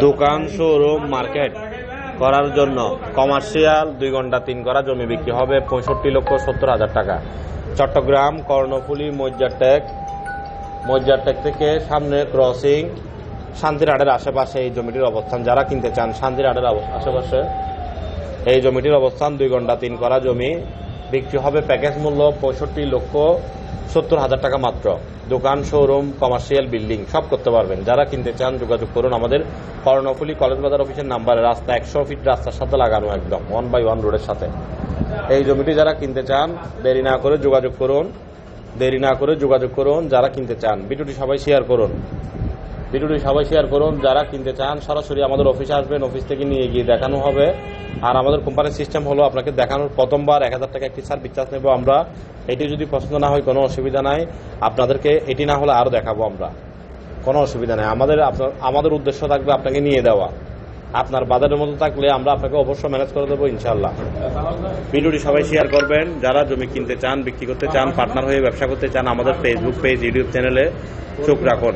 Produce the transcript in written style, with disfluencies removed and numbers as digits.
দোকান, showroom, market করার জন্য কমার্শিয়াল 2 ঘন্টা 3 করা জমি বিক্রি হবে 65,70,000 টাকা। চট্টগ্রাম কর্ণফুলী মজ্জারটেক থেকে সামনে ক্রসিং শান্তিরহাটের আশেপাশে এই জমিটির অবস্থান। যারা কিনতে চান শান্তিরহাটের আশেপাশে এই জমিটির অবস্থান 2 ঘন্টা 3 করা জমি বিক্রি হবে প্যাকেজ মূল্য 65,70,000 টাকা মাত্র। দোকান, শোরুম, কমার্শিয়াল, বিল্ডিং সব করতে পারবেন। যারা কিনতে চান যোগাযোগ করুন আমাদের কর্ণফুলী কলেজ বাজার অফিসের নাম্বারে। রাস্তা 100 ফিট রাস্তার সাথে লাগানো, একদম 1/1 রোডের সাথে। এই জমিটি যারা কিনতে চান দেরি না করে যোগাযোগ করুন। যারা কিনতে চান ভিডিওটি সবাই শেয়ার করুন। যারা কিনতে চান সরাসরি আমাদের অফিসে আসবেন, অফিস থেকে নিয়ে গিয়ে দেখানো হবে। আর আমাদের কোম্পানির সিস্টেম হলো আপনাকে দেখানোর প্রথমবার 1000 টাকা একটি সার্ভিস চার্জ নেব আমরা। এটি যদি পছন্দ না হয় কোনো অসুবিধা নাই, আপনাদেরকে এটি না হলে আরও দেখাবো আমরা, কোনো অসুবিধা নাই। আমাদের উদ্দেশ্য থাকবে আপনাকে নিয়ে দেওয়া। আপনার বাজারের মতো থাকলে আমরা আপনাকে অবশ্যই ম্যানেজ করে দেবো ইনশাল্লাহ। ভিডিওটি সবাই শেয়ার করবেন। যারা জমি কিনতে চান, বিক্রি করতে চান, পার্টনার হয়ে ব্যবসা করতে চান, আমাদের ফেসবুক পেজ, ইউটিউব চ্যানেলে চোখ রাখুন।